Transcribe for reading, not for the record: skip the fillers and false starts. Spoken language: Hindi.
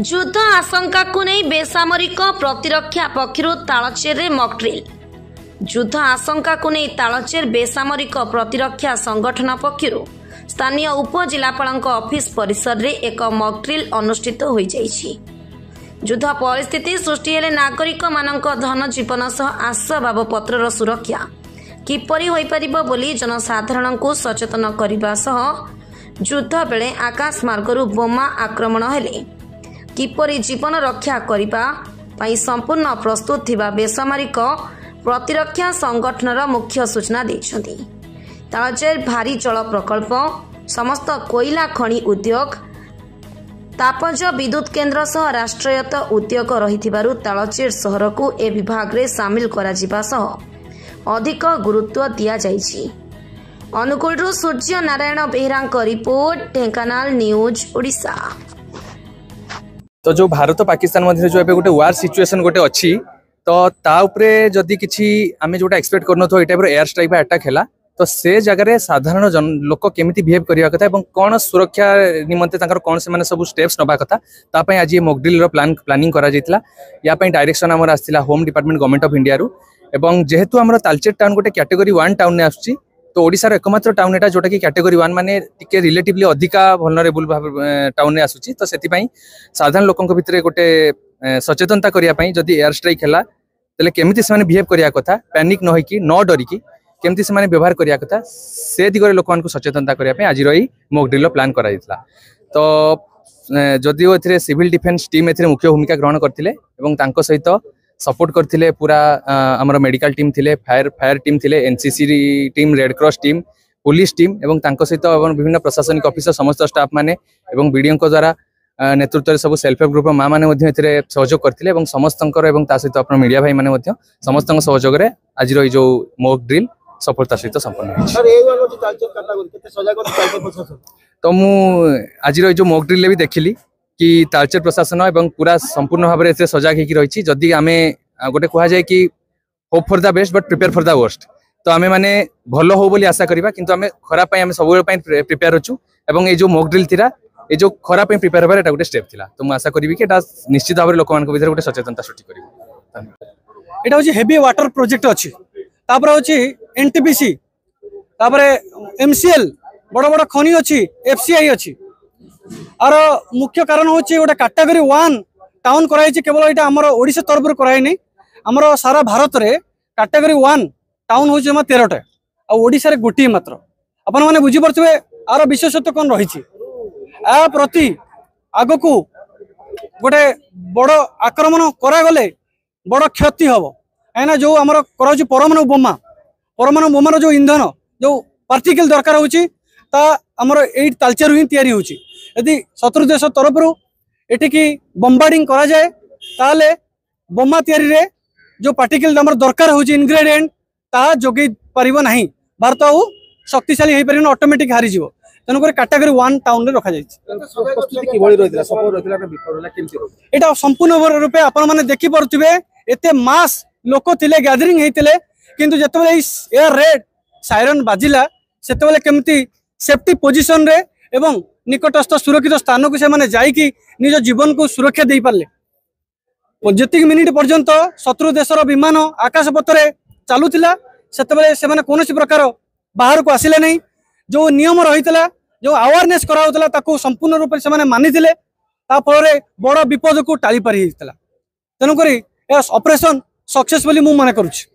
युद्ध आशंका को नहीं बेसामरिक प्रतिरक्षा पक्षर तालचेर मॉकड्रिल। युद्ध आशंका को नहीं तालचेर बेसामरिक प्रतिरक्षा संगठन पक्षर स्थानीय उपजिलापाल ऑफिस परिसर रे एक मॉकड्रिल अनुष्ठित हो जाइछि। युद्ध परिस्थिति सृष्टि हेले नागरिक मानक धन जीवन सह आसबाबपत्र सुरक्षा किपरि होई परिबो बोली जनसाधारण को सचेतन करने सह युद्ध बेले आकाश मार्गरू बोमा आक्रमण हेले किपरि जीवन रक्षा करने संपूर्ण प्रस्तुत थिबा बेसामरिक प्रतिरक्षा संगठनर मुख्य सूचना देइछन्ति। तालचेर भारी जल प्रकल्प, समस्त कोयला खनि उद्योग, तापज विद्युत केन्द्र सह राष्ट्रायत्त उद्योग रहिथिबारु तालचेर सहर को ए विभाग रे शामिल करा जिबा सह अधिक गुरुत्व दिया जाइछि। अनुगुलरु सूर्य नारायण बेहरा रिपोर्ट, ढेंकानाल न्यूज ओडिशा। तो जो भारत पाकिस्तान मध्य जो गोटे वार सिचुएशन गोटे अच्छी तो ता उपरे जदि किछि आमे जोटा एक्सपेक्ट करनो तो ए टाइप रो एयर स्ट्राइक अटैक हैला तो से जगह रे साधारण लोक केमिति बिहेव करिया कथा एवं कोन सुरक्षा निमंते तांकर कोन से माने सब स्टेप्स नबा कथा ता पय आज ये मॉकड्रिल रो प्लानिंग करा जैतला। या पय डायरेक्शन हमर आस्थिला home department government of India रु एवं जेहेतु हमर तालचेर टाउन गोटे कैटेगरी 1 टाउन ने आछी तो ओडिसा रो एकमात्र टाउन एटा जोटा कि कैटेगरी 1 माने टिके रिलेटिवली अधिका वल्नरेबल टाउन ने आसुची तो सेति पय साधारण लोकन भितर गोटे सचेतनता करिया पय जदि एयर स्ट्राइक हैला तले केमिति से माने बिहेव करिया कथा, पैनिक न होई कि न डरी कि केमिति से माने व्यवहार करिया कथा से दिगरे लोकन को सचेतनता करिया पय आज रही मॉकड्रिल प्लान करा दितला। तो जदिओ एथिरे सिविल डिफेंस टीम एथिरे मुख्य भूमिका ग्रहण करथिले एवं तांको सहित सपोर्ट करथिले पूरा हमर मेडिकल टीम थिले, फायर टीम थिले, NCC team, red cross team, police team एवं तांको सहित एवं विभिन्न प्रशासनिक ऑफिसर समस्त स्टाफ माने एवं बीडीओ को द्वारा नेतृत्व सब सेल्फ हेल्प ग्रुप माँ मैंने सहयोग करते समस्त सहित अपन मीडिया भाई मैंने समस्त सहयोग में आज जो मॉकड्रिल सफलता सहित संपन्न। तो मुझे आज जो मॉकड्रिल भी देखिली कि तालचेर प्रशासन एवं पूरा संपूर्ण भाव में सजग होकर रही जदि आम गोटे कह जाए कि hope for the best but prepare for the worst तो आम मैंने भल हो बोली आशा करवा किंतु आम खराब आम सब प्रिपेयर अच्छु एवं ये जो मॉकड्रिल थी ये जो खराब प्रिपेयर होगा गोटे स्टेप थिला तो मुझे आशा करी कि निश्चित भाव में लोक भर गोटे सचेतनता सृष्टि कर। यहाँ हूँ हेवी वाटर प्रोजेक्ट अच्छी तापर हूँ एनटीपीसी तापर एमसीएल बड़ बड़ खनि अच्छी एफसीआई अच्छी आर मुख्य कारण हूँ गोटे कैटेगरी 1 टाउन कराई केवल यहाँ आम ओडिशा तरफ कराई आमर सारा भारत में कैटेगरी 1 टाउन हूँ 13टा आडिशा गोटे मात्र आपण मैंने बुझीपे आर विशेषत्व कौन रही आ प्रति आग को गोटे बड़ आक्रमण करागले बड़ क्षति हम कहीं जो आम कर परमाणु बोमार जो इंधन जो पार्टिकल दरकार होमर यही तालचेर ही तैयारी होची यदि शत्रु देश तरफ एटिकी बम्बार्डिंग करा जाए ताले बोमा तैयारी रे जो पार्टिकल आम दरकार होची इनग्रेडिएंट ता जोगे पारिबो नहीं भारत आउ शक्तिशाली हो पार ऑटोमेटिक हारी जीवो तेणुक कैटेगरी 1 टाउन रे रखा यहाँ संपूर्ण रूपे आपण मैंने देखी पारे एत मास लोक थिले गैदरिंग होते किंतु जिते एयर रेड साइरन बाजिला से केमती सेफ्टी पोजिशन रे एवं निकटस्थ सुरक्षित स्थान को से जाइकी निज जीवन को सुरक्षा दे पारे जी मिनिट पर्यंत शत्रु देशर विमान आकाशपथरे चलुला से कौन प्रकार बाहर को आसिले नहीं जो नियम रही जो अवेयरनेस कराउतला ताको संपूर्ण रूप से मानी फल बड़ विपद को टाली पारी तेणुक ऑपरेशन सक्सेसफुली मु माने करूछि।